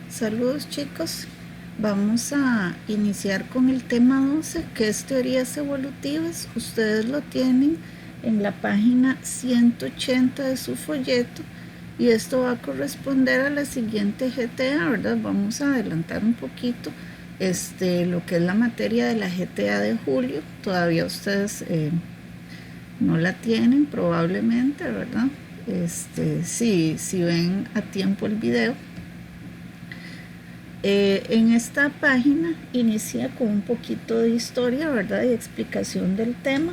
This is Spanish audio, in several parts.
Saludos chicos, vamos a iniciar con el tema 12 que es teorías evolutivas. Ustedes lo tienen en la página 180 de su folleto y esto va a corresponder a la siguiente GTA, ¿verdad? Vamos a adelantar un poquito lo que es la materia de la GTA de julio. Todavía ustedes no la tienen probablemente, ¿verdad? Si ven a tiempo el video. En esta página inicia con un poquito de historia, ¿verdad? Y explicación del tema.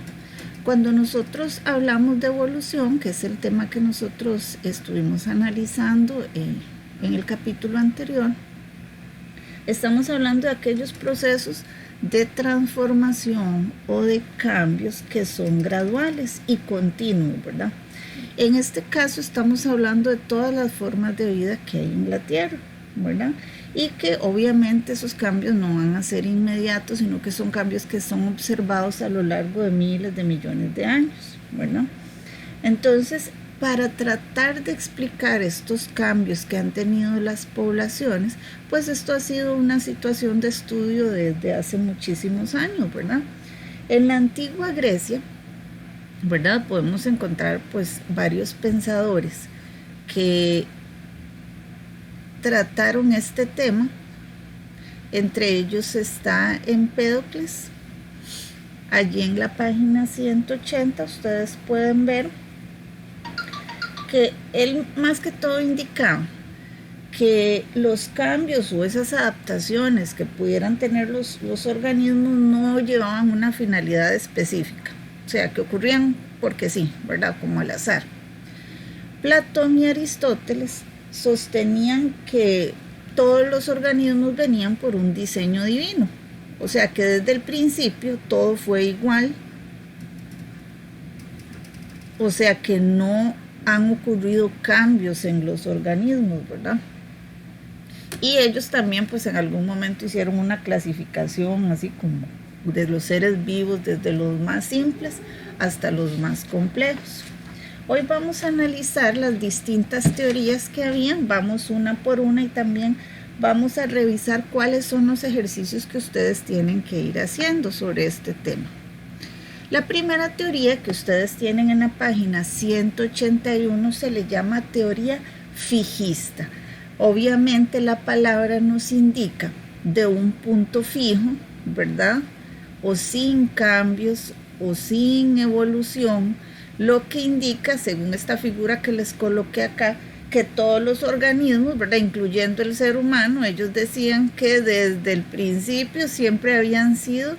Cuando nosotros hablamos de evolución, que es el tema que nosotros estuvimos analizando en el capítulo anterior, estamos hablando de aquellos procesos de transformación o de cambios que son graduales y continuos, ¿verdad? En este caso estamos hablando de todas las formas de vida que hay en la Tierra, ¿verdad? Y que obviamente esos cambios no van a ser inmediatos, sino que son cambios que son observados a lo largo de miles de millones de años, ¿verdad? Entonces, para tratar de explicar estos cambios que han tenido las poblaciones, pues esto ha sido una situación de estudio desde hace muchísimos años, ¿verdad? En la antigua Grecia, ¿verdad? Podemos encontrar pues varios pensadores que trataron este tema. Entre ellos está Empédocles. Allí en la página 180 ustedes pueden ver que él más que todo indicaba que los cambios o esas adaptaciones que pudieran tener los organismos no llevaban una finalidad específica, o sea, que ocurrían porque sí, ¿verdad? Como al azar. Platón y Aristóteles sostenían que todos los organismos venían por un diseño divino, o sea que desde el principio todo fue igual, o sea que no han ocurrido cambios en los organismos, ¿verdad? Y ellos también pues en algún momento hicieron una clasificación así como de los seres vivos desde los más simples hasta los más complejos. Hoy vamos a analizar las distintas teorías que habían, vamos una por una y también vamos a revisar cuáles son los ejercicios que ustedes tienen que ir haciendo sobre este tema. La primera teoría que ustedes tienen en la página 181 se le llama teoría fijista. Obviamente la palabra nos indica de un punto fijo, ¿verdad? O sin cambios o sin evolución, lo que indica, según esta figura que les coloqué acá, que todos los organismos, ¿verdad? Incluyendo el ser humano, ellos decían que desde el principio siempre habían sido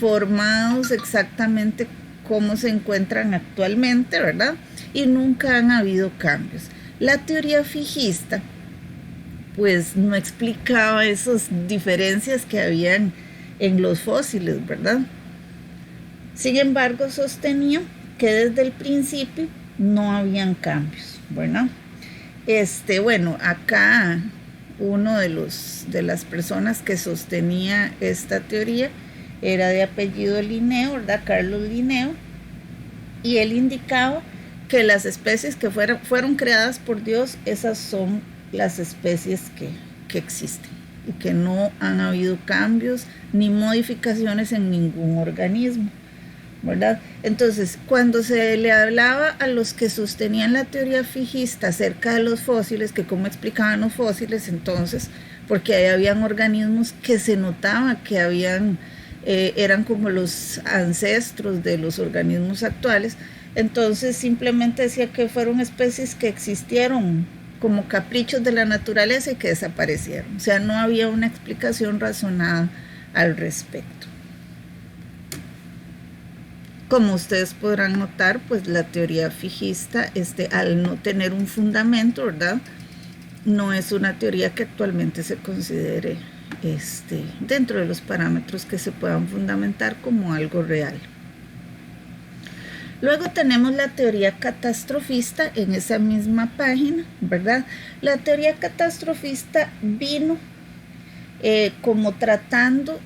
formados exactamente como se encuentran actualmente, ¿verdad? Y nunca han habido cambios. La teoría fijista, pues no explicaba esas diferencias que habían en los fósiles, ¿verdad? Sin embargo, sostenía que desde el principio no habían cambios, ¿verdad? Bueno, acá uno de las personas que sostenía esta teoría era de apellido Linneo, ¿verdad? Carlos Linneo, y él indicaba que las especies que fueron creadas por Dios, esas son las especies que existen y que no han habido cambios ni modificaciones en ningún organismo, ¿verdad? Entonces, cuando se le hablaba a los que sostenían la teoría fijista acerca de los fósiles, que cómo explicaban los fósiles, entonces, porque ahí habían organismos que se notaba que eran como los ancestros de los organismos actuales, entonces simplemente decía que fueron especies que existieron como caprichos de la naturaleza y que desaparecieron, o sea, no había una explicación razonada al respecto. Como ustedes podrán notar, pues la teoría fijista, al no tener un fundamento, ¿verdad? No es una teoría que actualmente se considere dentro de los parámetros que se puedan fundamentar como algo real. Luego tenemos la teoría catastrofista en esa misma página, ¿verdad? La teoría catastrofista vino como tratando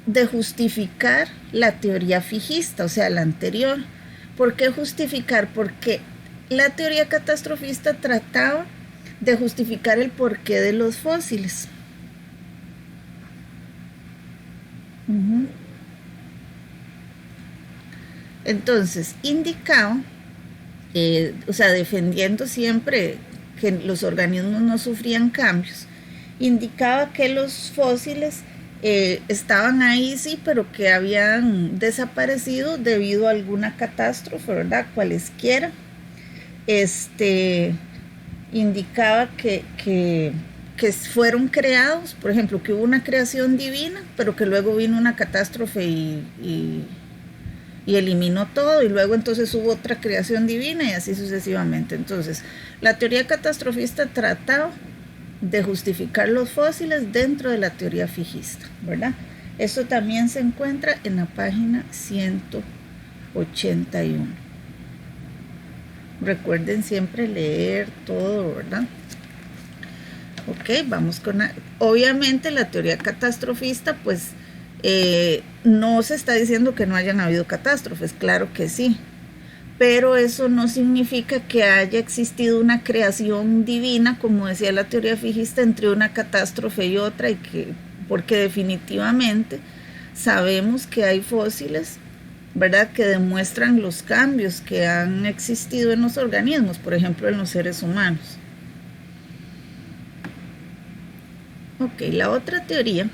de justificar la teoría fijista, o sea, la anterior. ¿Por qué justificar? Porque la teoría catastrofista trataba de justificar el porqué de los fósiles, Ujú. Entonces, indicaba, o sea, defendiendo siempre que los organismos no sufrían cambios, indicaba que los fósiles estaban ahí, sí, pero que habían desaparecido debido a alguna catástrofe, ¿verdad? Cualesquiera. Este, indicaba que fueron creados, por ejemplo, que hubo una creación divina, pero que luego vino una catástrofe y eliminó todo, y luego entonces hubo otra creación divina y así sucesivamente. Entonces, la teoría catastrofista trataba de justificar los fósiles dentro de la teoría fijista, ¿verdad? Eso también se encuentra en la página 181. Recuerden siempre leer todo, ¿verdad? Ok, vamos con... Obviamente la teoría catastrofista, pues, no se está diciendo que no hayan habido catástrofes, claro que sí, pero eso no significa que haya existido una creación divina, como decía la teoría fijista, entre una catástrofe y otra, porque definitivamente sabemos que hay fósiles, ¿verdad?, que demuestran los cambios que han existido en los organismos, por ejemplo en los seres humanos. Ok, la otra teoría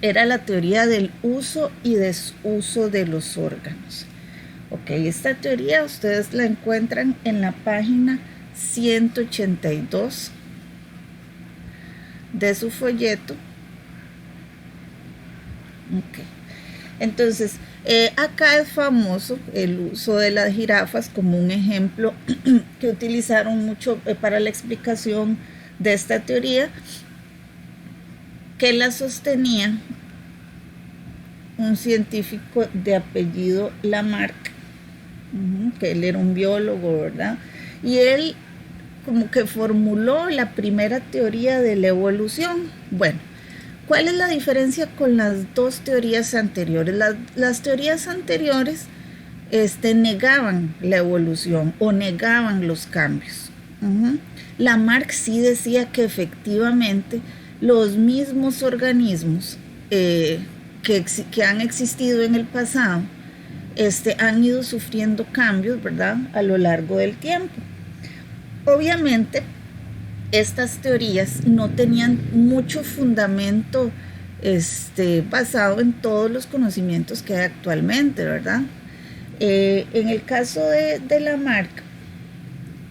era la teoría del uso y desuso de los órganos. Ok, esta teoría ustedes la encuentran en la página 182 de su folleto. Ok, entonces acá es famoso el uso de las jirafas como un ejemplo que utilizaron mucho para la explicación de esta teoría, que la sostenía un científico de apellido Lamarck, que él era un biólogo, ¿verdad? Y él como que formuló la primera teoría de la evolución. Bueno, ¿cuál es la diferencia con las dos teorías anteriores? Las teorías anteriores negaban la evolución o negaban los cambios. Lamarck sí decía que efectivamente los mismos organismos que han existido en el pasado han ido sufriendo cambios, ¿verdad?, a lo largo del tiempo. Obviamente, estas teorías no tenían mucho fundamento basado en todos los conocimientos que hay actualmente, ¿verdad? En el caso de Lamarck,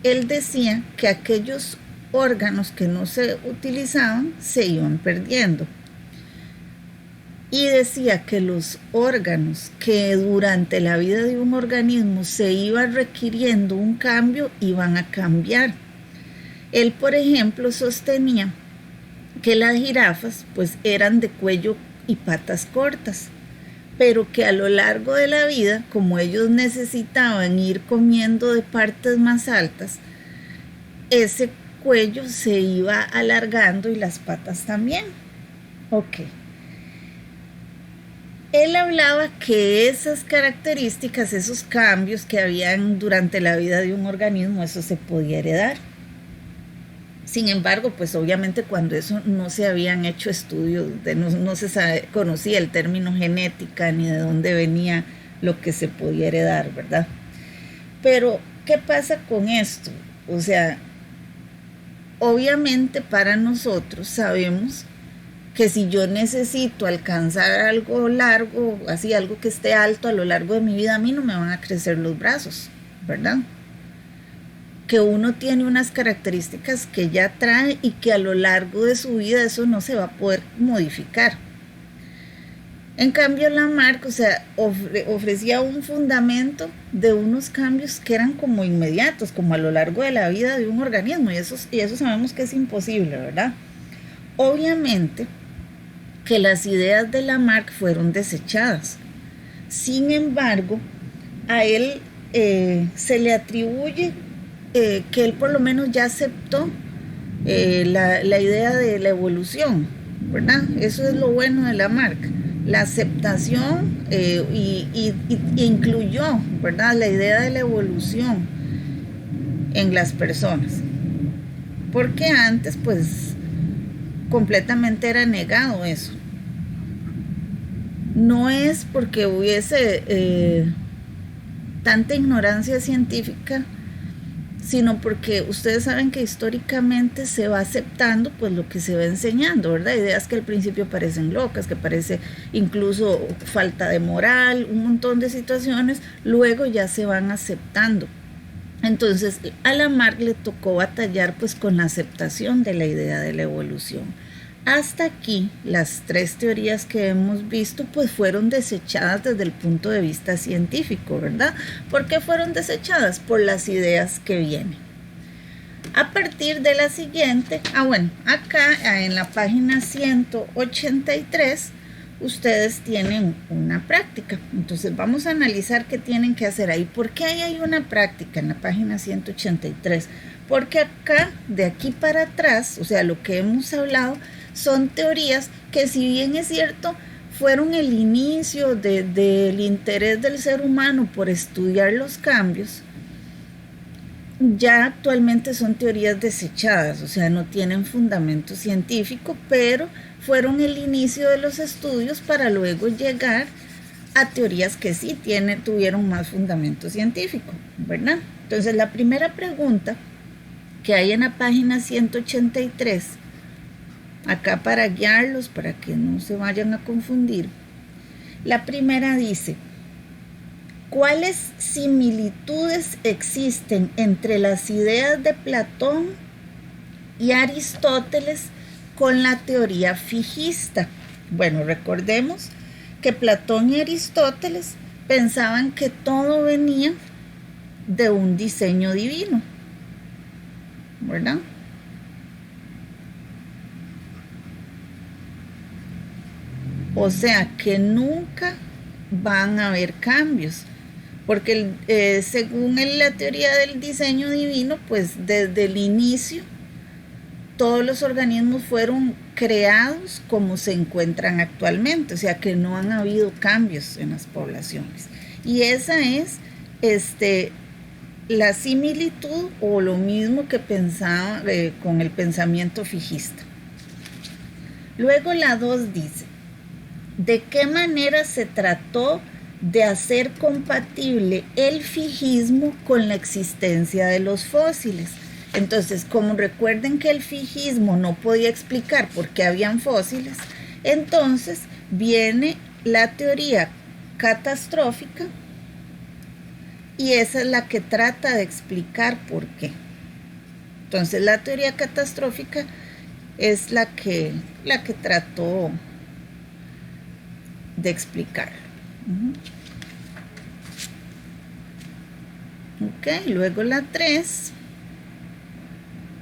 él decía que aquellos órganos que no se utilizaban se iban perdiendo. Y decía que los órganos que durante la vida de un organismo se iba requiriendo un cambio, iban a cambiar. Él, por ejemplo, sostenía que las jirafas pues eran de cuello y patas cortas, pero que a lo largo de la vida, como ellos necesitaban ir comiendo de partes más altas, ese cuello se iba alargando y las patas también. Ok. Él hablaba que esas características, esos cambios que habían durante la vida de un organismo, eso se podía heredar. Sin embargo, pues obviamente cuando eso no se habían hecho estudios, no se conocía el término genética ni de dónde venía lo que se podía heredar, ¿verdad? Pero, ¿qué pasa con esto? O sea, obviamente para nosotros sabemos que si yo necesito alcanzar algo largo, así algo que esté alto a lo largo de mi vida, a mí no me van a crecer los brazos, ¿verdad? Que uno tiene unas características que ya trae y que a lo largo de su vida eso no se va a poder modificar. En cambio, Lamarck, o sea, ofrecía un fundamento de unos cambios que eran como inmediatos, como a lo largo de la vida de un organismo, y eso sabemos que es imposible, ¿verdad? Obviamente que las ideas de Lamarck fueron desechadas. Sin embargo, a él se le atribuye que él por lo menos ya aceptó la idea de la evolución, ¿verdad? Eso es lo bueno de Lamarck, la aceptación y incluyó, ¿verdad?, la idea de la evolución en las personas, porque antes pues completamente era negado eso. no es porque hubiese tanta ignorancia científica, sino porque ustedes saben que históricamente se va aceptando pues lo que se va enseñando, ¿verdad? Ideas que al principio parecen locas, que parece incluso falta de moral, un montón de situaciones, luego ya se van aceptando. Entonces a Lamarck le tocó batallar pues con la aceptación de la idea de la evolución. Hasta aquí las tres teorías que hemos visto pues fueron desechadas desde el punto de vista científico, ¿verdad? ¿Por qué fueron desechadas? Por las ideas que vienen. A partir de la siguiente, bueno, acá en la página 183 ustedes tienen una práctica. Entonces vamos a analizar qué tienen que hacer ahí. ¿Por qué ahí hay una práctica en la página 183? Porque acá, de aquí para atrás, o sea, lo que hemos hablado son teorías que, si bien es cierto, fueron el inicio del interés del ser humano por estudiar los cambios, ya actualmente son teorías desechadas, o sea, no tienen fundamento científico, pero fueron el inicio de los estudios para luego llegar a teorías que sí tuvieron más fundamento científico, ¿verdad? Entonces, la primera pregunta que hay en la página 183, acá para guiarlos, para que no se vayan a confundir, la primera dice: ¿cuáles similitudes existen entre las ideas de Platón y Aristóteles con la teoría fijista? Bueno, recordemos que Platón y Aristóteles pensaban que todo venía de un diseño divino, ¿verdad? O sea, que nunca van a haber cambios, porque según la teoría del diseño divino, pues desde el inicio todos los organismos fueron creados como se encuentran actualmente, o sea que no han habido cambios en las poblaciones. Y esa es la similitud o lo mismo que pensaba con el pensamiento fijista. Luego la 2 dice: ¿de qué manera se trató de hacer compatible el fijismo con la existencia de los fósiles? Entonces, como recuerden que el fijismo no podía explicar por qué habían fósiles, entonces viene la teoría catastrófica y esa es la que trata de explicar por qué. Entonces, la teoría catastrófica es la que trató de explicar. Ok, luego la 3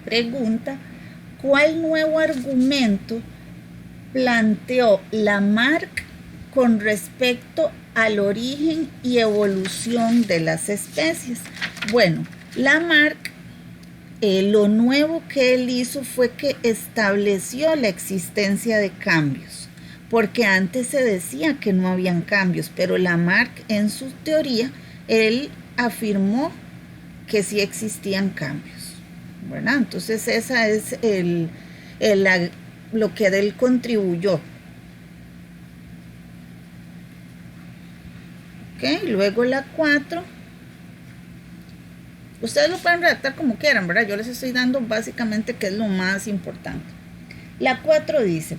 pregunta: ¿cuál nuevo argumento planteó Lamarck con respecto al origen y evolución de las especies? Bueno, Lamarck, lo nuevo que él hizo fue que estableció la existencia de cambios, porque antes se decía que no habían cambios, pero Lamarck en su teoría, él afirmó que sí existían cambios, ¿verdad? Entonces esa es lo que él contribuyó. Ok, luego la 4. Ustedes lo pueden redactar como quieran, ¿verdad? Yo les estoy dando básicamente qué es lo más importante. La 4 dice: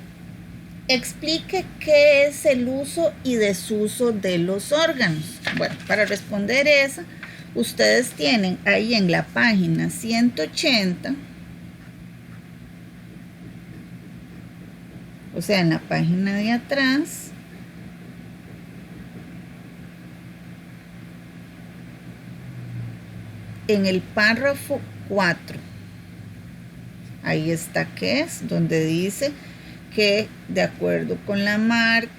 explique qué es el uso y desuso de los órganos. Bueno, para responder esa, ustedes tienen ahí en la página 180, o sea, en la página de atrás, en el párrafo 4, ahí está qué es, donde dice que, de acuerdo con Lamarck,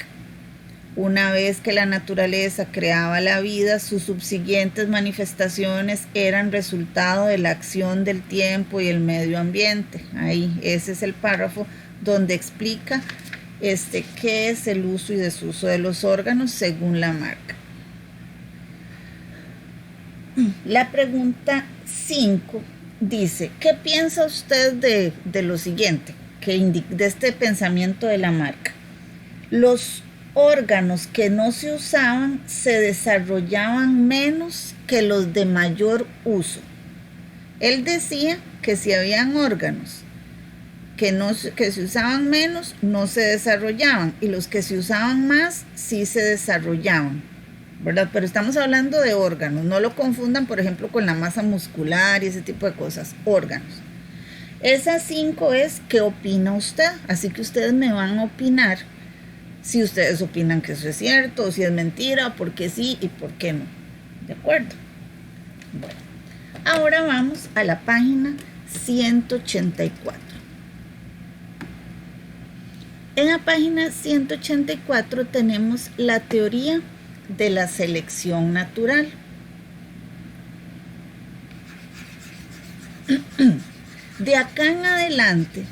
una vez que la naturaleza creaba la vida, sus subsiguientes manifestaciones eran resultado de la acción del tiempo y el medio ambiente. Ahí, ese es el párrafo donde explica qué es el uso y desuso de los órganos según Lamarck. La pregunta 5 dice: ¿qué piensa usted de lo siguiente, de este pensamiento de Lamarck? Los órganos que no se usaban se desarrollaban menos que los de mayor uso. Él decía que si habían órganos que se usaban menos, no se desarrollaban, y los que se usaban más, sí se desarrollaban, ¿verdad? Pero estamos hablando de órganos, no lo confundan, por ejemplo, con la masa muscular y ese tipo de cosas, órganos. Esas 5 es ¿qué opina usted? Así que ustedes me van a opinar si ustedes opinan que eso es cierto, o si es mentira, por qué sí y por qué no. ¿De acuerdo? Bueno, ahora vamos a la página 184. En la página 184 tenemos la teoría de la selección natural. De acá en adelante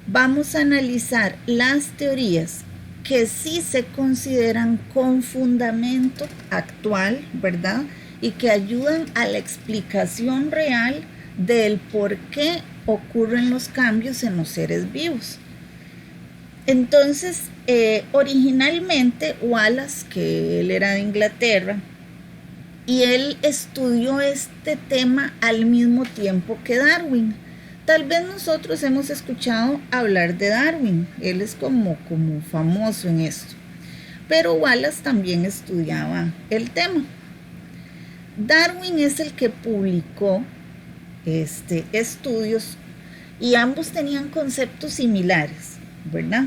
vamos a analizar las teorías que sí se consideran con fundamento actual, ¿verdad? Y que ayudan a la explicación real del por qué ocurren los cambios en los seres vivos. Entonces, originalmente Wallace, que él era de Inglaterra, y él estudió este tema al mismo tiempo que Darwin. Tal vez nosotros hemos escuchado hablar de Darwin, él es como famoso en esto, pero Wallace también estudiaba el tema. Darwin es el que publicó estudios y ambos tenían conceptos similares, ¿verdad?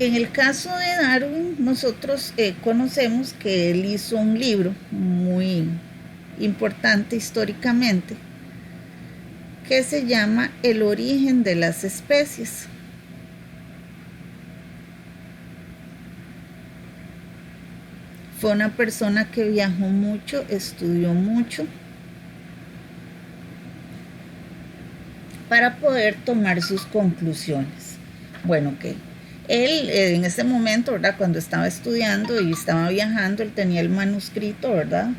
En el caso de Darwin, nosotros conocemos que él hizo un libro muy importante históricamente que se llama El origen de las especies. Fue una persona que viajó mucho, estudió mucho para poder tomar sus conclusiones. Bueno, ok. Él en ese momento, ¿verdad? Cuando estaba estudiando y estaba viajando, él tenía el manuscrito, ¿verdad?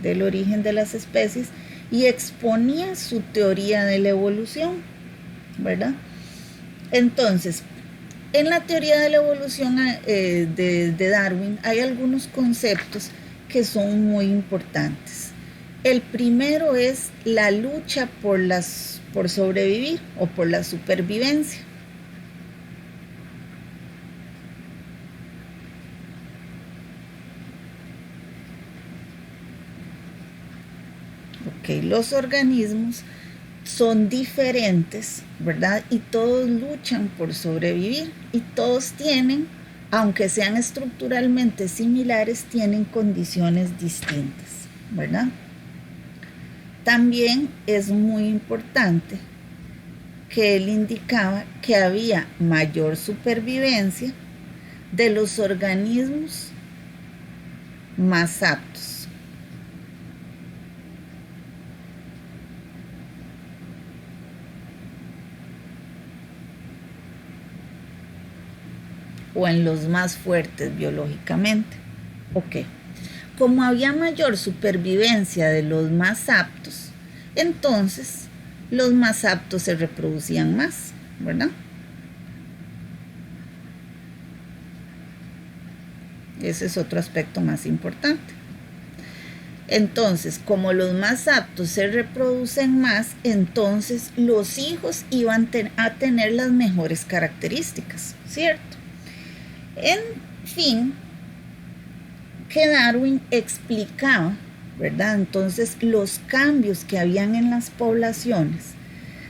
Del origen de las especies y exponía su teoría de la evolución, ¿verdad? Entonces, en la teoría de la evolución de Darwin hay algunos conceptos que son muy importantes. El primero es la lucha por sobrevivir o por la supervivencia. Ok, los organismos son diferentes, ¿verdad? Y todos luchan por sobrevivir y todos tienen, aunque sean estructuralmente similares, tienen condiciones distintas, ¿verdad? También es muy importante que él indicaba que había mayor supervivencia de los organismos más aptos. O en los más fuertes biológicamente. Ok. Como había mayor supervivencia de los más aptos, entonces los más aptos se reproducían más, ¿verdad? Ese es otro aspecto más importante. Entonces, como los más aptos se reproducen más, entonces los hijos iban a tener las mejores características, ¿cierto? En fin, que Darwin explicaba, ¿verdad? Entonces, los cambios que habían en las poblaciones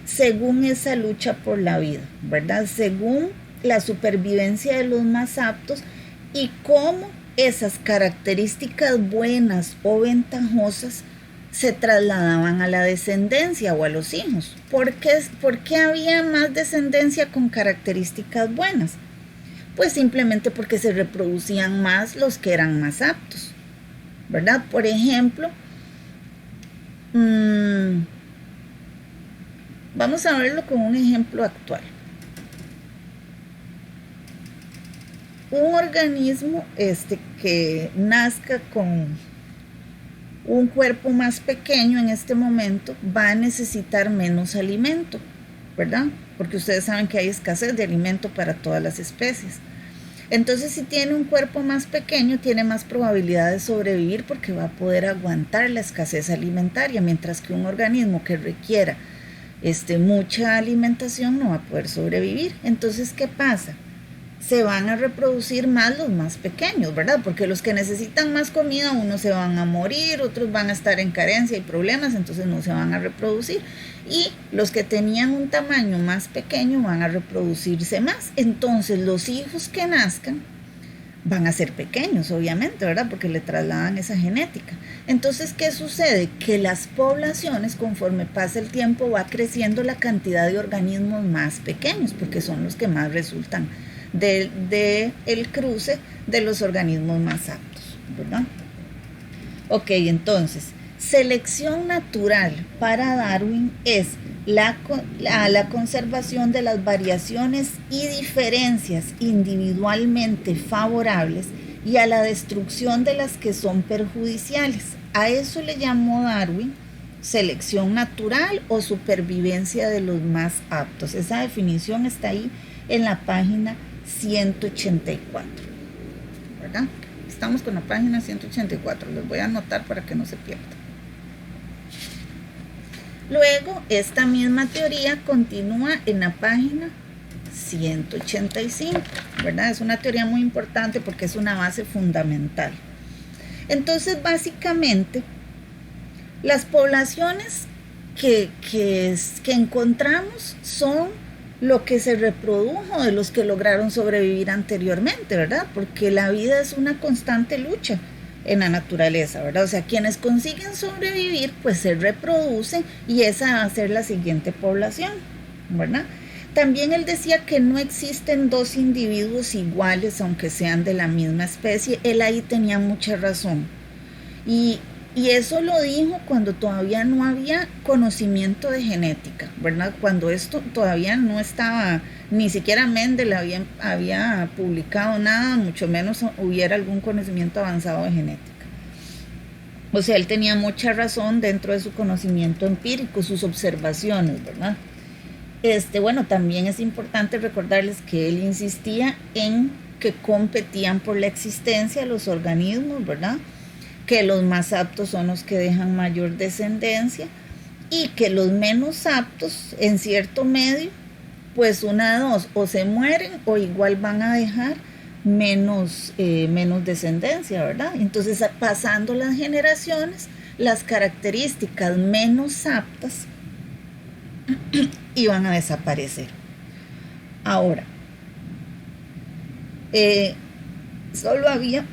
según esa lucha por la vida, ¿verdad? Según la supervivencia de los más aptos y cómo esas características buenas o ventajosas se trasladaban a la descendencia o a los hijos. ¿Por qué había más descendencia con características buenas? Pues simplemente porque se reproducían más los que eran más aptos, ¿verdad? Por ejemplo, vamos a verlo con un ejemplo actual. Un organismo que nazca con un cuerpo más pequeño en este momento va a necesitar menos alimento, ¿verdad? Porque ustedes saben que hay escasez de alimento para todas las especies. Entonces, si tiene un cuerpo más pequeño, tiene más probabilidad de sobrevivir porque va a poder aguantar la escasez alimentaria, mientras que un organismo que requiera mucha alimentación no va a poder sobrevivir. Entonces, ¿qué pasa? Se van a reproducir más los más pequeños, ¿verdad? Porque los que necesitan más comida, unos se van a morir, otros van a estar en carencia y problemas, entonces no se van a reproducir. Y los que tenían un tamaño más pequeño van a reproducirse más. Entonces los hijos que nazcan van a ser pequeños, obviamente, ¿verdad? Porque le trasladan esa genética. Entonces, ¿qué sucede? Que las poblaciones, conforme pasa el tiempo, va creciendo la cantidad de organismos más pequeños, porque son los que más resultan de el cruce de los organismos más aptos, ¿verdad? Ok, entonces, selección natural para Darwin es la conservación de las variaciones y diferencias individualmente favorables y a la destrucción de las que son perjudiciales. A eso le llamó Darwin selección natural o supervivencia de los más aptos. Esa definición está ahí en la página 184, ¿verdad? Estamos con la página 184, les voy a anotar para que no se pierda. Luego, esta misma teoría continúa en la página 185, ¿verdad? Es una teoría muy importante porque es una base fundamental. Entonces, básicamente, las poblaciones que encontramos son lo que se reprodujo de los que lograron sobrevivir anteriormente, ¿verdad? Porque la vida es una constante lucha en la naturaleza, ¿verdad? O sea, quienes consiguen sobrevivir, pues se reproducen y esa va a ser la siguiente población, ¿verdad? También él decía que no existen dos individuos iguales, aunque sean de la misma especie. Él ahí tenía mucha razón. Y eso lo dijo cuando todavía no había conocimiento de genética, ¿verdad? Cuando esto todavía no estaba, ni siquiera Mendel había publicado nada, mucho menos hubiera algún conocimiento avanzado de genética. O sea, él tenía mucha razón dentro de su conocimiento empírico, sus observaciones, ¿verdad? Bueno, también es importante recordarles que él insistía en que competían por la existencia de los organismos, ¿verdad? Que los más aptos son los que dejan mayor descendencia y que los menos aptos en cierto medio, pues una de dos, o se mueren o igual van a dejar menos descendencia, ¿verdad? Entonces, pasando las generaciones, las características menos aptas iban a desaparecer. Ahora, solo había,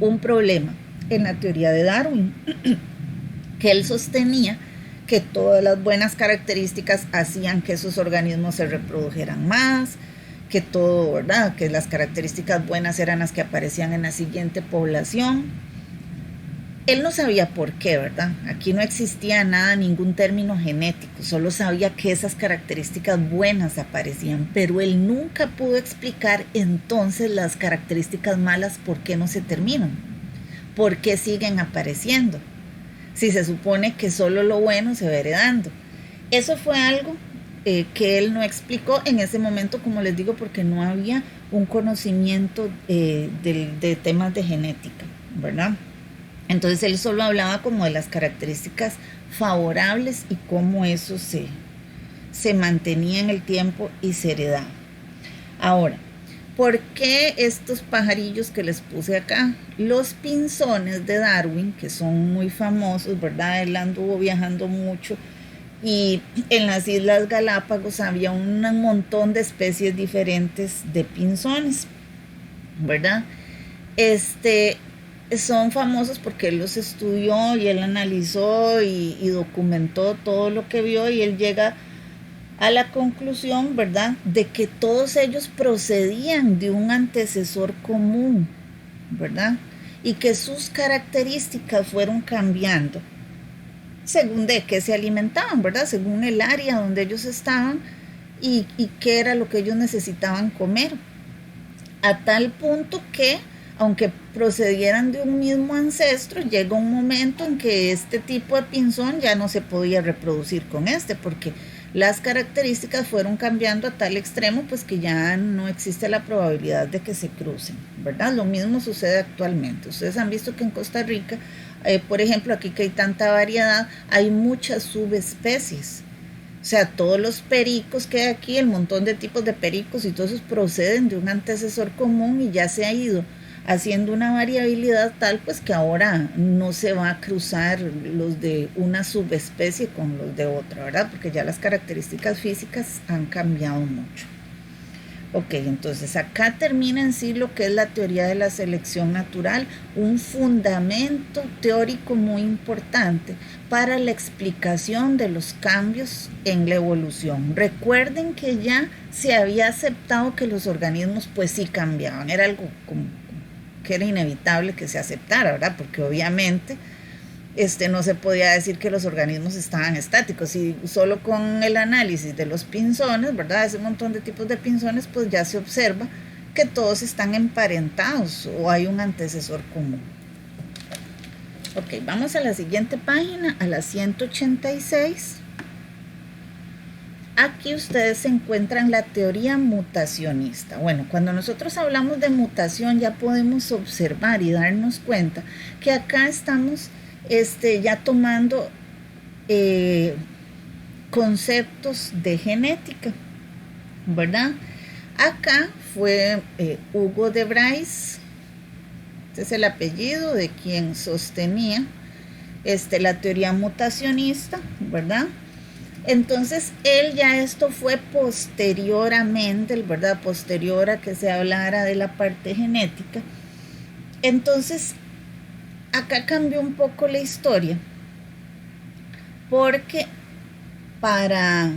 un problema en la teoría de Darwin, que él sostenía que todas las buenas características hacían que esos organismos se reprodujeran más, que todo, ¿verdad? Que las características buenas eran las que aparecían en la siguiente población. Él no sabía por qué, ¿verdad? Aquí no existía nada, ningún término genético, solo sabía que esas características buenas aparecían, pero él nunca pudo explicar entonces las características malas, por qué no se terminan, por qué siguen apareciendo, si se supone que solo lo bueno se va heredando. Eso fue algo que él no explicó en ese momento, como les digo, porque no había un conocimiento de temas de genética, ¿verdad? Entonces él solo hablaba como de las características favorables y cómo eso se mantenía en el tiempo y se heredaba. Ahora, ¿por qué estos pajarillos que les puse acá? Los pinzones de Darwin, que son muy famosos, ¿verdad? Él anduvo viajando mucho y en las Islas Galápagos había un montón de especies diferentes de pinzones, ¿verdad? Son famosos porque él los estudió y él analizó y documentó todo lo que vio, y él llega a la conclusión, ¿verdad?, de que todos ellos procedían de un antecesor común, ¿verdad?, y que sus características fueron cambiando según de qué se alimentaban, ¿verdad?, según el área donde ellos estaban y qué era lo que ellos necesitaban comer, a tal punto que aunque procedieran de un mismo ancestro, llega un momento en que este tipo de pinzón ya no se podía reproducir con porque las características fueron cambiando a tal extremo pues que ya no existe la probabilidad de que se crucen, ¿verdad? Lo mismo sucede actualmente. Ustedes han visto que en Costa Rica, por ejemplo, aquí que hay tanta variedad, hay muchas subespecies. O sea, todos los pericos que hay aquí, el montón de tipos de pericos y todos esos proceden de un antecesor común y ya se ha ido haciendo una variabilidad tal pues que ahora no se va a cruzar los de una subespecie con los de otra, ¿verdad? Porque ya las características físicas han cambiado mucho. Ok, entonces acá termina en sí lo que es la teoría de la selección natural, un fundamento teórico muy importante para la explicación de los cambios en la evolución. Recuerden que ya se había aceptado que los organismos pues sí cambiaban, era algo como que era inevitable que se aceptara, ¿verdad? Porque obviamente no se podía decir que los organismos estaban estáticos, y solo con el análisis de los pinzones, ¿verdad? Ese montón de tipos de pinzones, pues ya se observa que todos están emparentados o hay un antecesor común. Ok, vamos a la siguiente página, a la 186. Aquí ustedes encuentran la teoría mutacionista. Bueno, cuando nosotros hablamos de mutación ya podemos observar y darnos cuenta que acá estamos ya tomando conceptos de genética, ¿verdad? Acá fue Hugo de Vries, este es el apellido de quien sostenía la teoría mutacionista, ¿verdad? Entonces él ya esto fue posteriormente, ¿verdad? Posterior a que se hablara de la parte genética. Entonces acá cambió un poco la historia, porque para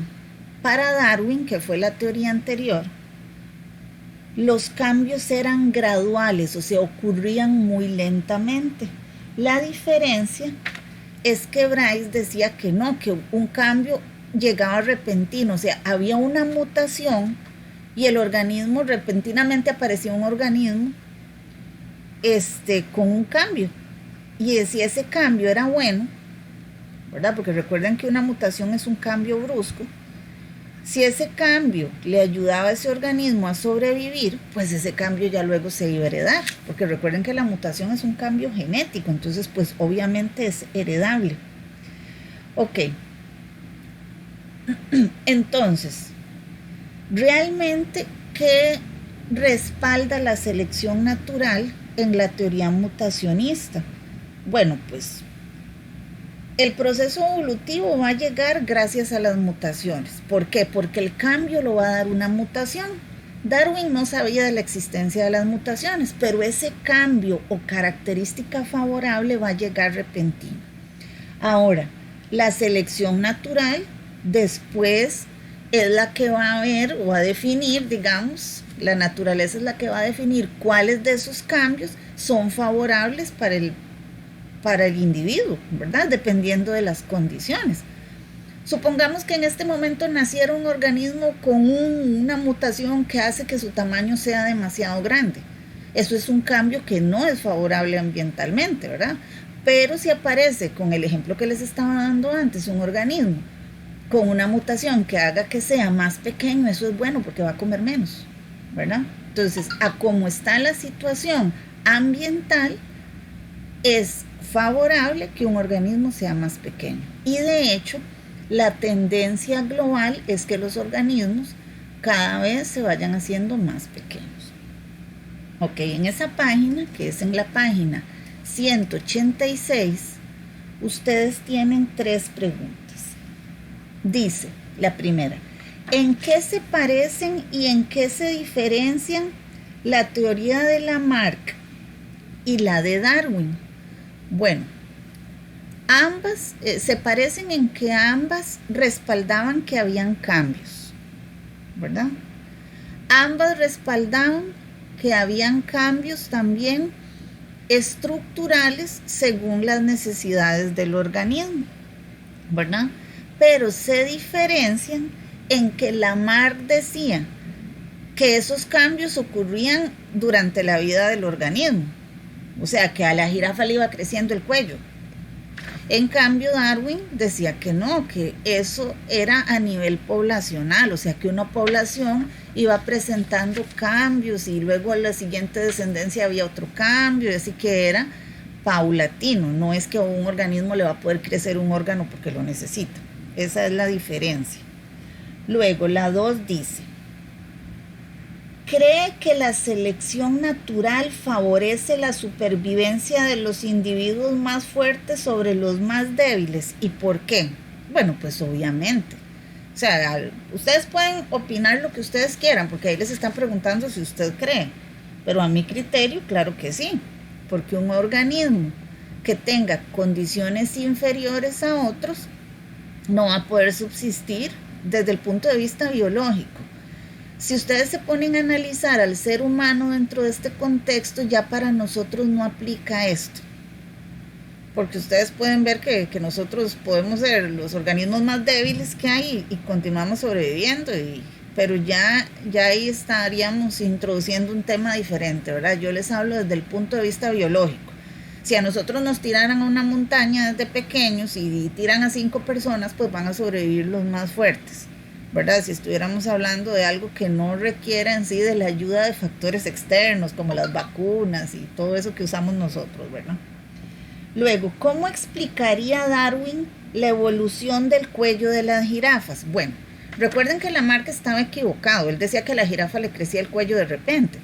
Darwin, que fue la teoría anterior, los cambios eran graduales, o sea, ocurrían muy lentamente. La diferencia es que Bryce decía que no, que un cambio llegaba repentino, o sea, había una mutación y el organismo, repentinamente aparecía un organismo con un cambio. Y si ese cambio era bueno, ¿verdad? Porque recuerden que una mutación es un cambio brusco. Si ese cambio le ayudaba a ese organismo a sobrevivir, pues ese cambio ya luego se iba a heredar. Porque recuerden que la mutación es un cambio genético, entonces pues obviamente es heredable. Ok. Entonces, realmente, ¿qué respalda la selección natural en la teoría mutacionista? Bueno, pues el proceso evolutivo va a llegar gracias a las mutaciones. ¿Por qué? Porque el cambio lo va a dar una mutación. Darwin no sabía de la existencia de las mutaciones, pero ese cambio o característica favorable va a llegar repentino. Ahora, la selección natural después es la que va a ver o a definir, digamos, la naturaleza es la que va a definir cuáles de esos cambios son favorables para el individuo, ¿verdad? Dependiendo de las condiciones. Supongamos que en este momento naciera un organismo con una mutación que hace que su tamaño sea demasiado grande. Eso es un cambio que no es favorable ambientalmente, ¿verdad? Pero si aparece, con el ejemplo que les estaba dando antes, un organismo con una mutación que haga que sea más pequeño, eso es bueno porque va a comer menos, ¿verdad? Entonces, a cómo está la situación ambiental, es favorable que un organismo sea más pequeño. Y de hecho, la tendencia global es que los organismos cada vez se vayan haciendo más pequeños. Ok, en esa página, que es en la página 186, ustedes tienen 3 preguntas. Dice, la primera, ¿en qué se parecen y en qué se diferencian la teoría de Lamarck y la de Darwin? Bueno, ambas se parecen en que ambas respaldaban que habían cambios, ¿verdad? Ambas respaldaban que habían cambios también estructurales según las necesidades del organismo, ¿verdad? Pero se diferencian en que Lamarck decía que esos cambios ocurrían durante la vida del organismo. O sea, que a la jirafa le iba creciendo el cuello. En cambio, Darwin decía que no, que eso era a nivel poblacional, o sea, que una población iba presentando cambios y luego en la siguiente descendencia había otro cambio, así que era paulatino, no es que a un organismo le va a poder crecer un órgano porque lo necesita. Esa es la diferencia. Luego, la 2 dice, cree que la selección natural favorece la supervivencia de los individuos más fuertes sobre los más débiles. ¿Y por qué? Bueno, pues obviamente. O sea, ustedes pueden opinar lo que ustedes quieran, porque ahí les están preguntando si usted cree. Pero a mi criterio, claro que sí. Porque un organismo que tenga condiciones inferiores a otros no va a poder subsistir desde el punto de vista biológico. Si ustedes se ponen a analizar al ser humano dentro de este contexto, ya para nosotros no aplica esto. Porque ustedes pueden ver que nosotros podemos ser los organismos más débiles que hay y continuamos sobreviviendo, pero ya ahí estaríamos introduciendo un tema diferente, ¿verdad? Yo les hablo desde el punto de vista biológico. Si a nosotros nos tiraran a una montaña desde pequeños y tiran a 5 personas, pues van a sobrevivir los más fuertes, ¿verdad? Si estuviéramos hablando de algo que no requiera en sí de la ayuda de factores externos, como las vacunas y todo eso que usamos nosotros, ¿verdad? Luego, ¿cómo explicaría Darwin la evolución del cuello de las jirafas? Bueno, recuerden que Lamarck estaba equivocado. Él decía que a la jirafa le crecía el cuello de repente.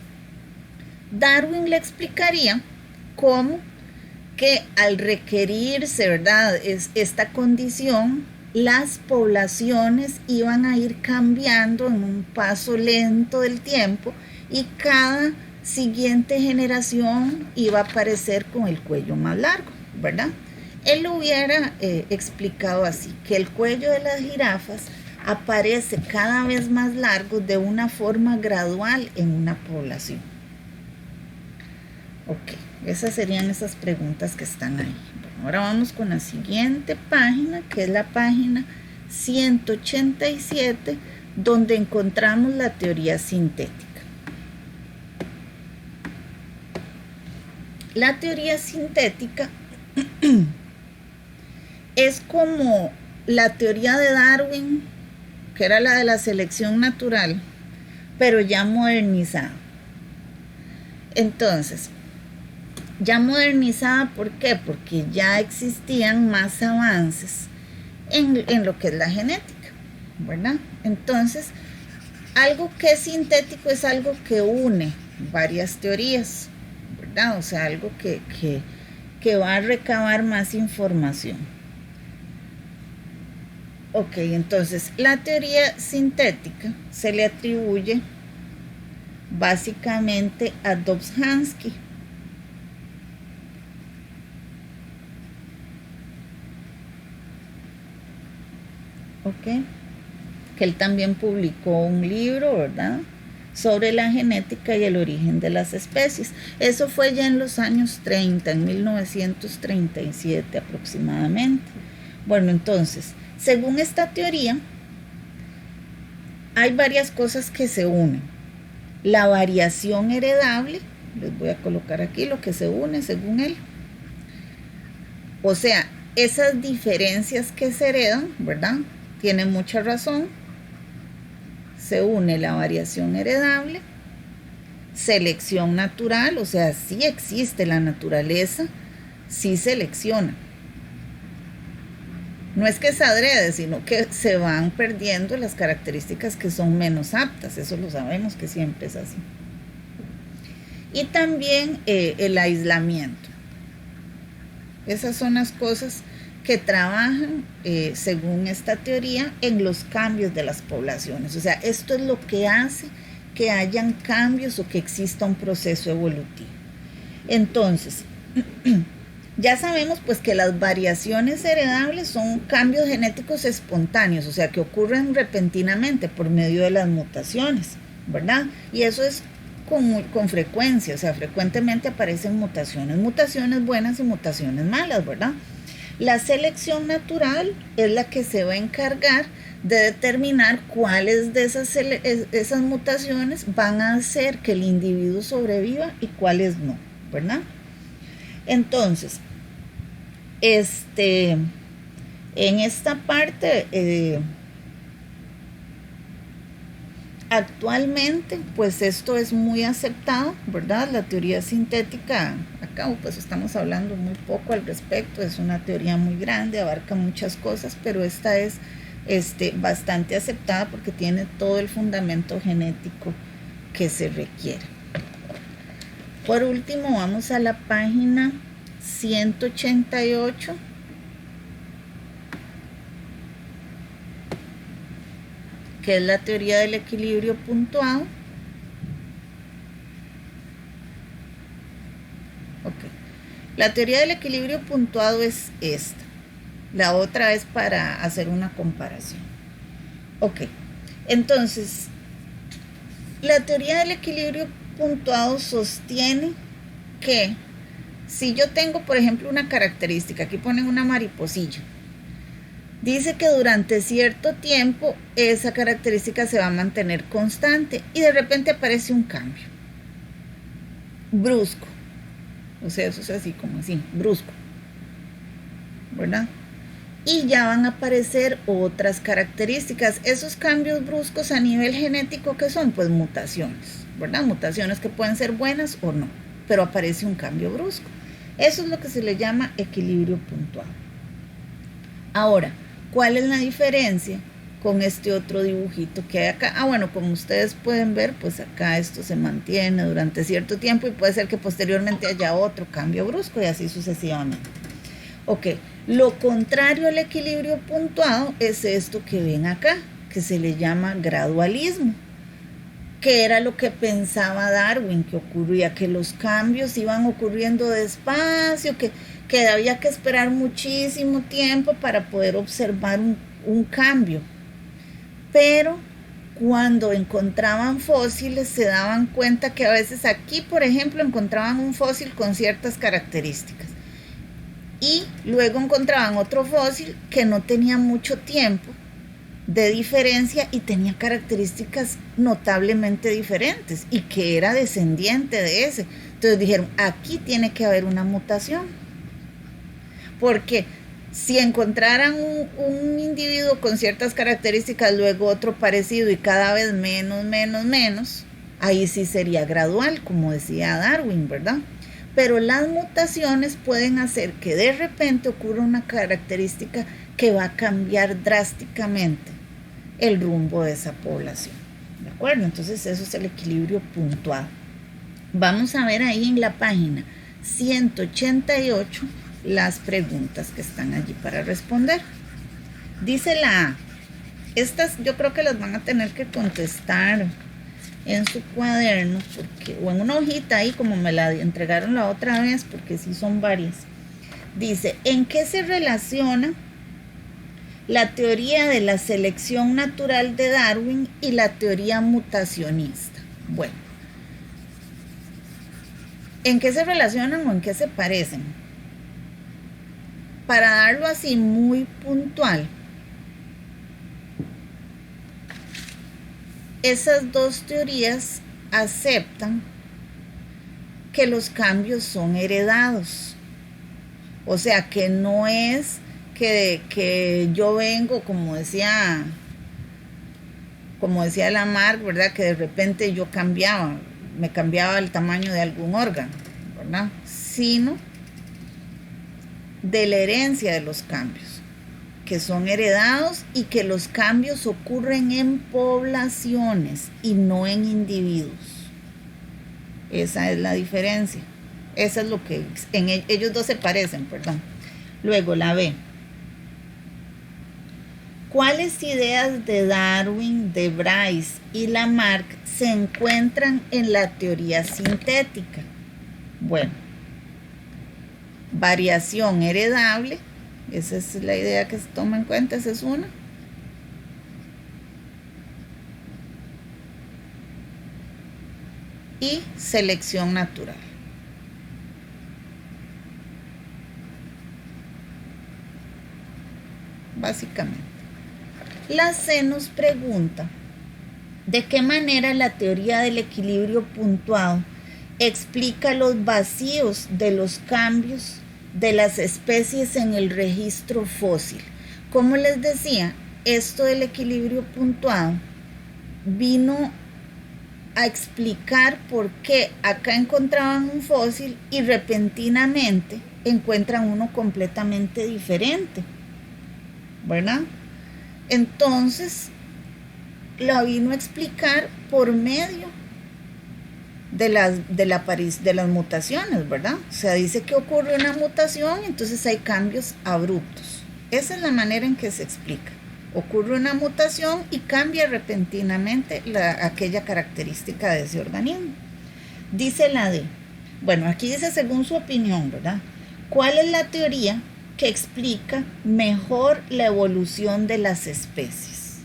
Darwin le explicaría cómo que al requerirse, ¿verdad?, esta condición, las poblaciones iban a ir cambiando en un paso lento del tiempo y cada siguiente generación iba a aparecer con el cuello más largo, ¿verdad? Él lo hubiera explicado así, que el cuello de las jirafas aparece cada vez más largo de una forma gradual en una población. Ok, esas serían esas preguntas que están ahí. Bueno, ahora vamos con la siguiente página, que es la página 187, donde encontramos la teoría sintética. La teoría sintética es como la teoría de Darwin, que era la de la selección natural, pero ya modernizada. Entonces, ya modernizada, ¿por qué? Porque ya existían más avances en lo que es la genética, ¿verdad? Entonces, algo que es sintético es algo que une varias teorías, ¿verdad? O sea, algo que va a recabar más información. Ok, entonces la teoría sintética se le atribuye básicamente a Dobzhansky. Ok, que él también publicó un libro, ¿verdad?, sobre la genética y el origen de las especies. Eso fue ya en los años 30, en 1937 aproximadamente. Bueno, entonces, según esta teoría, hay varias cosas que se unen. La variación heredable, les voy a colocar aquí lo que se une según él. O sea, esas diferencias que se heredan, ¿verdad?, tienen mucha razón. Se une la variación heredable, selección natural, o sea, sí existe la naturaleza, sí selecciona. No es que es adrede, sino que se van perdiendo las características que son menos aptas, eso lo sabemos que siempre es así. Y también el aislamiento. Esas son las cosas que trabajan, según esta teoría, en los cambios de las poblaciones. O sea, esto es lo que hace que hayan cambios o que exista un proceso evolutivo. Entonces, ya sabemos pues que las variaciones heredables son cambios genéticos espontáneos, o sea, que ocurren repentinamente por medio de las mutaciones, ¿verdad? Y eso es con frecuencia, o sea, frecuentemente aparecen mutaciones buenas y mutaciones malas, ¿verdad? La selección natural es la que se va a encargar de determinar cuáles de esas mutaciones van a hacer que el individuo sobreviva y cuáles no, ¿verdad? Entonces, En esta parte, actualmente, pues esto es muy aceptado, ¿verdad? La teoría sintética, acá pues estamos hablando muy poco al respecto, es una teoría muy grande, abarca muchas cosas, pero esta es bastante aceptada porque tiene todo el fundamento genético que se requiere. Por último, vamos a la página 188. Que es la teoría del equilibrio puntuado. Okay. La teoría del equilibrio puntuado es esta. La otra es para hacer una comparación. Ok, entonces, la teoría del equilibrio puntuado sostiene que si yo tengo, por ejemplo, una característica, aquí ponen una mariposilla, dice que durante cierto tiempo esa característica se va a mantener constante y de repente aparece un cambio brusco. O sea, eso es así como así, brusco, ¿verdad? Y ya van a aparecer otras características. Esos cambios bruscos a nivel genético, ¿qué son? Pues mutaciones, ¿verdad? Mutaciones que pueden ser buenas o no, pero aparece un cambio brusco. Eso es lo que se le llama equilibrio puntual. Ahora, ¿cuál es la diferencia con este otro dibujito que hay acá? Bueno, como ustedes pueden ver, pues acá esto se mantiene durante cierto tiempo y puede ser que posteriormente haya otro cambio brusco y así sucesivamente. Ok, lo contrario al equilibrio puntuado es esto que ven acá, que se le llama gradualismo, que era lo que pensaba Darwin que ocurría, que los cambios iban ocurriendo despacio, que había que esperar muchísimo tiempo para poder observar un cambio. Pero cuando encontraban fósiles se daban cuenta que a veces aquí, por ejemplo, encontraban un fósil con ciertas características y luego encontraban otro fósil que no tenía mucho tiempo de diferencia y tenía características notablemente diferentes y que era descendiente de ese. Entonces dijeron, aquí tiene que haber una mutación, porque si encontraran un individuo con ciertas características, luego otro parecido y cada vez menos, ahí sí sería gradual, como decía Darwin, ¿verdad? Pero las mutaciones pueden hacer que de repente ocurra una característica que va a cambiar drásticamente el rumbo de esa población, ¿de acuerdo? Entonces eso es el equilibrio puntual. Vamos a ver ahí en la página 188 las preguntas que están allí para responder. Dice la A, estas yo creo que las van a tener que contestar en su cuaderno, o en una hojita ahí como me la entregaron la otra vez, porque sí son varias. Dice, ¿en qué se relaciona la teoría de la selección natural de Darwin y la teoría mutacionista? Bueno, ¿en qué se relacionan o en qué se parecen? Para darlo así muy puntual, esas dos teorías aceptan que los cambios son heredados. O sea, que no es que yo vengo, como decía Lamarck, ¿verdad? Que de repente yo me cambiaba el tamaño de algún órgano, ¿verdad? Sino de la herencia de los cambios, que son heredados y que los cambios ocurren en poblaciones y no en individuos. Esa es la diferencia. Eso es lo que ellos dos se parecen, perdón. Luego la B. ¿Cuáles ideas de Darwin, de Bryce y Lamarck se encuentran en la teoría sintética? Bueno, variación heredable, esa es la idea que se toma en cuenta, esa es una. Y selección natural. Básicamente. La C nos pregunta, ¿de qué manera la teoría del equilibrio puntuado explica los vacíos de los cambios de las especies en el registro fósil. Como les decía, esto del equilibrio puntuado vino a explicar por qué acá encontraban un fósil y repentinamente encuentran uno completamente diferente, ¿verdad? Entonces lo vino a explicar por medio de las mutaciones, ¿verdad? O sea, dice que ocurre una mutación, entonces hay cambios abruptos. Esa es la manera en que se explica. Ocurre una mutación y cambia repentinamente aquella característica de ese organismo. Dice la D. Bueno, aquí dice según su opinión, ¿verdad? ¿Cuál es la teoría que explica mejor la evolución de las especies?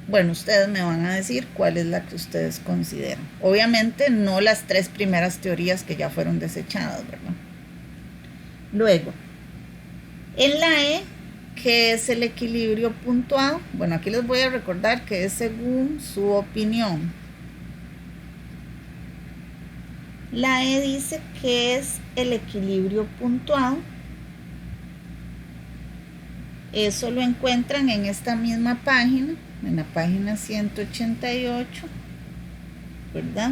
Bueno, ustedes me van a decir cuál es la que ustedes consideran. Obviamente no las 3 primeras teorías que ya fueron desechadas, ¿verdad? Luego, en la E, ¿qué es el equilibrio puntuado? Bueno, aquí les voy a recordar que es según su opinión. La E dice que es el equilibrio puntuado. Eso lo encuentran en esta misma página, en la página 188, ¿verdad?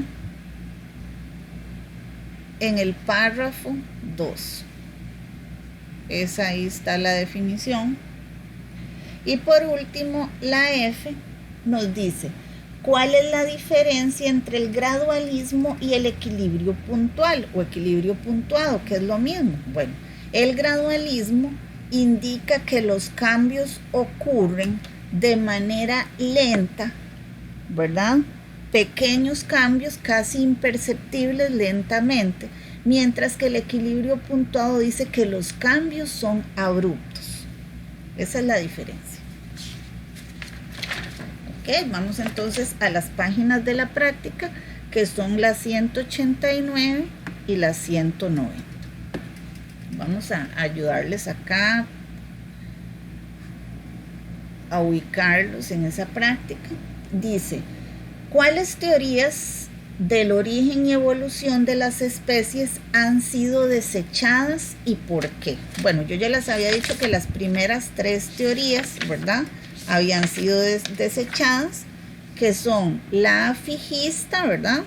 En el párrafo 2. Ahí está la definición. Y por último, la F nos dice, ¿cuál es la diferencia entre el gradualismo y el equilibrio puntual o equilibrio puntuado, que es lo mismo? Bueno, el gradualismo indica que los cambios ocurren de manera lenta, ¿verdad? Pequeños cambios casi imperceptibles lentamente, mientras que el equilibrio puntuado dice que los cambios son abruptos. Esa es la diferencia. Ok, vamos entonces a las páginas de la práctica, que son las 189 y las 190. Vamos a ayudarles acá a ubicarlos en esa práctica. Dice, ¿cuáles teorías del origen y evolución de las especies han sido desechadas y por qué? Bueno, yo ya les había dicho que las primeras 3 teorías, ¿verdad?, habían sido desechadas, que son la fijista, ¿verdad?,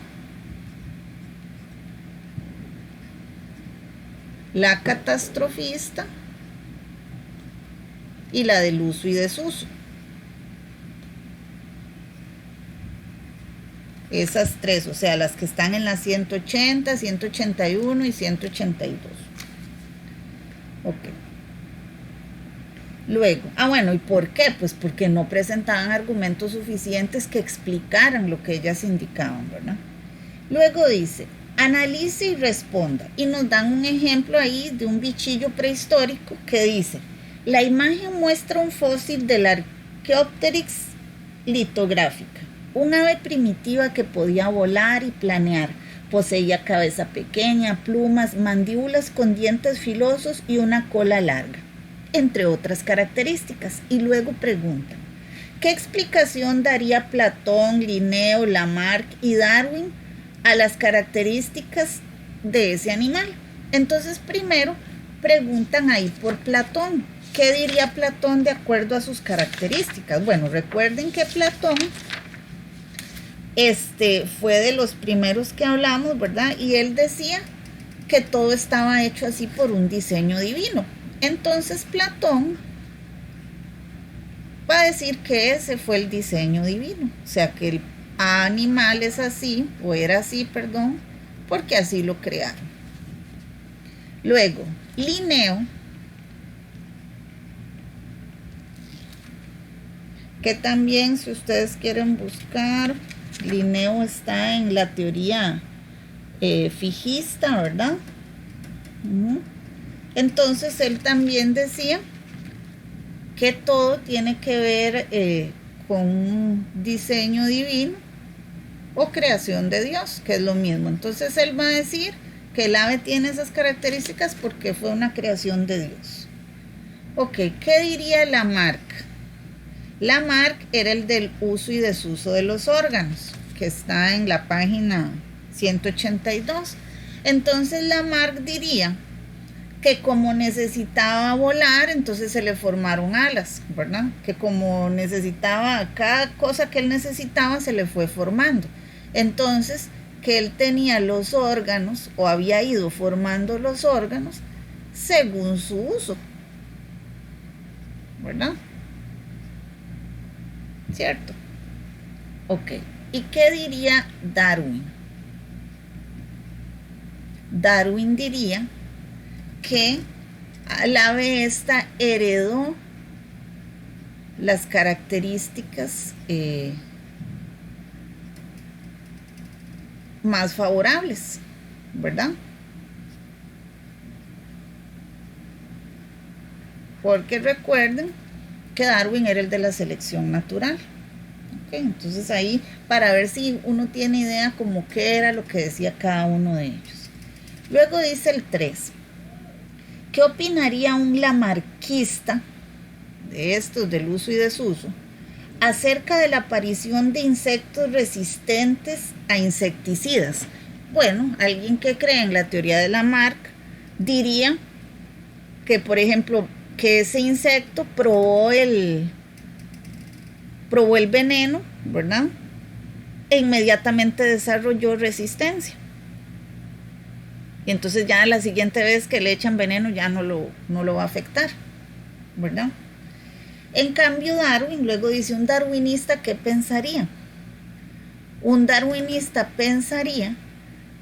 la catastrofista y la del uso y desuso. Esas 3, o sea, las que están en las 180, 181 y 182. Ok. Luego, bueno, ¿y por qué? Pues porque no presentaban argumentos suficientes que explicaran lo que ellas indicaban, ¿verdad? Luego dice, analice y responda. Y nos dan un ejemplo ahí de un bichillo prehistórico que dice, la imagen muestra un fósil de la Archaeopteryx litográfica, un ave primitiva que podía volar y planear. Poseía cabeza pequeña, plumas, mandíbulas con dientes filosos y una cola larga, entre otras características. Y luego preguntan, ¿qué explicación daría Platón, Linneo, Lamarck y Darwin a las características de ese animal? Entonces primero preguntan ahí por Platón. ¿Qué diría Platón de acuerdo a sus características? Bueno, recuerden que Platón fue de los primeros que hablamos, ¿verdad? Y él decía que todo estaba hecho así por un diseño divino. Entonces Platón va a decir que ese fue el diseño divino, o sea que el animal es así, o era así, perdón, porque así lo crearon. Luego, Linneo, que también, si ustedes quieren buscar, Linneo está en la teoría fijista, ¿verdad? Entonces él también decía que todo tiene que ver con un diseño divino o creación de Dios, que es lo mismo. Entonces él va a decir que el ave tiene esas características porque fue una creación de Dios. Ok, ¿qué diría Lamarck? Lamarck era el del uso y desuso de los órganos, que está en la página 182. Entonces Lamarck diría que como necesitaba volar, entonces se le formaron alas, ¿verdad? Que como necesitaba, cada cosa que él necesitaba se le fue formando. Entonces, que él tenía los órganos o había ido formando los órganos según su uso, ¿verdad? ¿Cierto? Ok. ¿Y qué diría Darwin? Darwin diría que al ave esta heredó las características más favorables, ¿verdad? Porque recuerden que Darwin era el de la selección natural. Okay, entonces ahí, para ver si uno tiene idea como qué era lo que decía cada uno de ellos. Luego dice el 3. ¿Qué opinaría un lamarquista de estos, del uso y desuso, acerca de la aparición de insectos resistentes a insecticidas? Bueno, alguien que cree en la teoría de Lamarck diría que, por ejemplo, que ese insecto probó el veneno, ¿verdad? E inmediatamente desarrolló resistencia. Y entonces ya la siguiente vez que le echan veneno ya no lo va a afectar, ¿verdad? En cambio Darwin, luego dice un darwinista, ¿qué pensaría? Un darwinista pensaría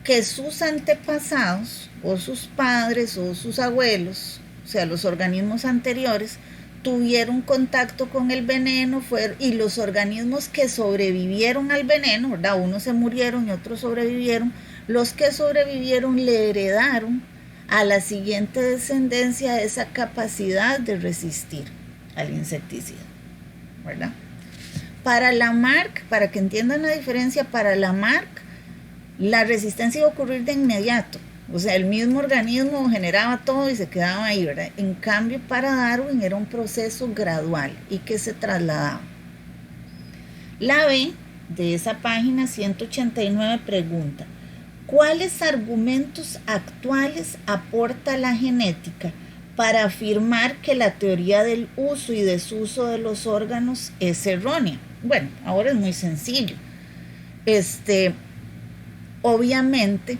que sus antepasados, o sus padres, o sus abuelos, o sea, los organismos anteriores, tuvieron contacto con el veneno y los organismos que sobrevivieron al veneno, ¿verdad? Unos se murieron y otros sobrevivieron. Los que sobrevivieron le heredaron a la siguiente descendencia esa capacidad de resistir al insecticida, ¿verdad? Para Lamarck, para que entiendan la diferencia, para Lamarck la resistencia iba a ocurrir de inmediato. O sea, el mismo organismo generaba todo y se quedaba ahí, ¿verdad? En cambio, para Darwin era un proceso gradual y que se trasladaba. La B de esa página 189 pregunta: ¿cuáles argumentos actuales aporta la genética para afirmar que la teoría del uso y desuso de los órganos es errónea? Bueno, ahora es muy sencillo. Obviamente,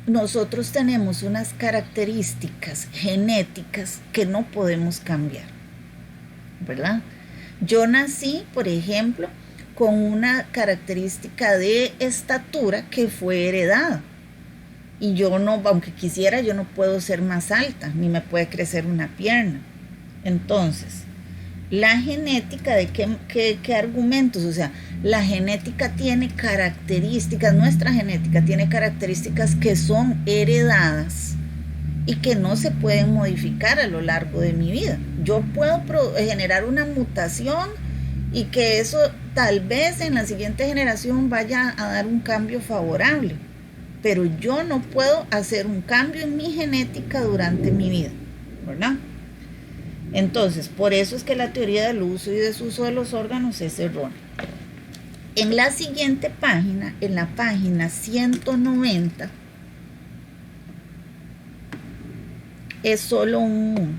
nosotros tenemos unas características genéticas que no podemos cambiar, ¿verdad? Yo nací, por ejemplo, con una característica de estatura que fue heredada. Y yo no, aunque quisiera, yo no puedo ser más alta, ni me puede crecer una pierna. Entonces, la genética, ¿de qué argumentos? O sea, la genética tiene características, nuestra genética tiene características que son heredadas y que no se pueden modificar a lo largo de mi vida. Yo puedo generar una mutación y que eso tal vez en la siguiente generación vaya a dar un cambio favorable, pero yo no puedo hacer un cambio en mi genética durante mi vida, ¿verdad? Entonces, por eso es que la teoría del uso y desuso de los órganos es errónea. En la siguiente página, en la página 190, es solo un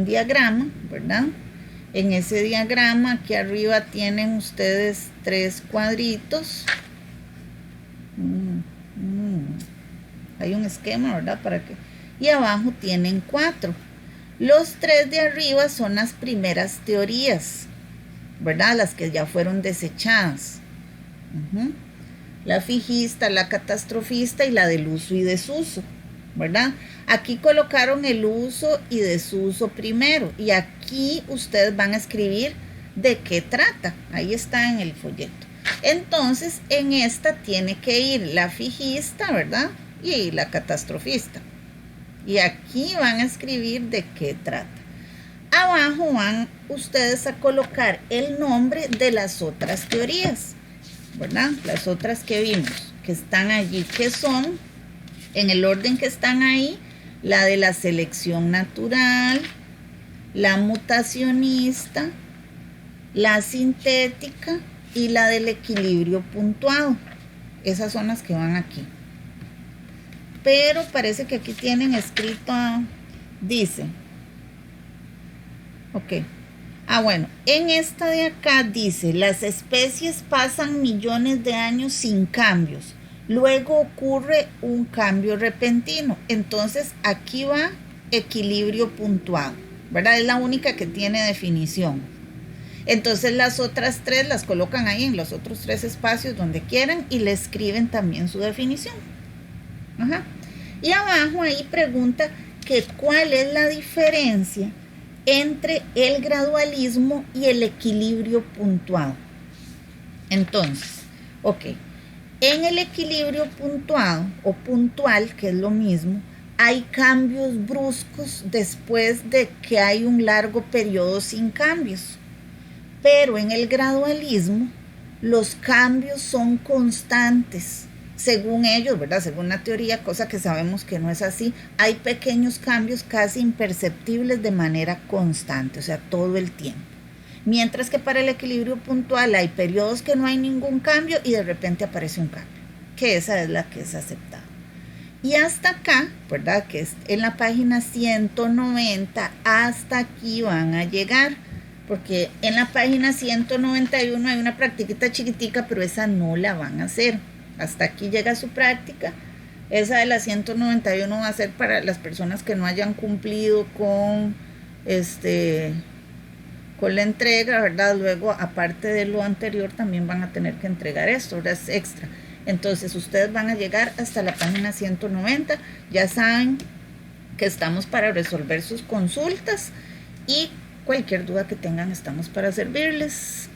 diagrama, ¿verdad? En ese diagrama, aquí arriba tienen ustedes 3 cuadritos. Hay un esquema, ¿verdad? Y abajo tienen 4. Los 3 de arriba son las primeras teorías, ¿verdad? Las que ya fueron desechadas. La fijista, la catastrofista y la del uso y desuso, ¿verdad? Aquí colocaron el uso y desuso primero y aquí ustedes van a escribir de qué trata. Ahí está en el folleto. Entonces, en esta tiene que ir la fijista, ¿verdad? Y la catastrofista. Y aquí van a escribir de qué trata. Abajo van ustedes a colocar el nombre de las otras teorías, ¿verdad? Las otras que vimos, que están allí, que son, en el orden que están ahí, la de la selección natural, la mutacionista, la sintética y la del equilibrio puntuado. Esas son las que van aquí. pero parece que aquí tienen escrito, dice, ok. Bueno, en esta de acá dice, las especies pasan millones de años sin cambios, luego ocurre un cambio repentino. Entonces aquí va equilibrio puntuado, ¿verdad? Es la única que tiene definición. Entonces las otras tres las colocan ahí en los otros tres espacios donde quieran y le escriben también su definición. Ajá. Y abajo ahí pregunta que cuál es la diferencia entre el gradualismo y el equilibrio puntuado. Entonces, ok, en el equilibrio puntuado o puntual, que es lo mismo, hay cambios bruscos después de que hay un largo periodo sin cambios. Pero en el gradualismo, los cambios son constantes, según ellos, ¿verdad? Según la teoría, cosa que sabemos que no es así. Hay pequeños cambios casi imperceptibles de manera constante, o sea, todo el tiempo. Mientras que para el equilibrio puntual hay periodos que no hay ningún cambio y de repente aparece un cambio, que esa es la que es aceptada. Y hasta acá, ¿verdad? Que es en la página 190, hasta aquí van a llegar, porque en la página 191 hay una practiquita chiquitica, pero esa no la van a hacer. Hasta aquí llega su práctica. Esa de la 191 va a ser para las personas que no hayan cumplido con con la entrega, ¿verdad? Luego, aparte de lo anterior, también van a tener que entregar esto, ¿verdad? Es extra. Entonces, ustedes van a llegar hasta la página 190. Ya saben que estamos para resolver sus consultas y cualquier duda que tengan, estamos para servirles.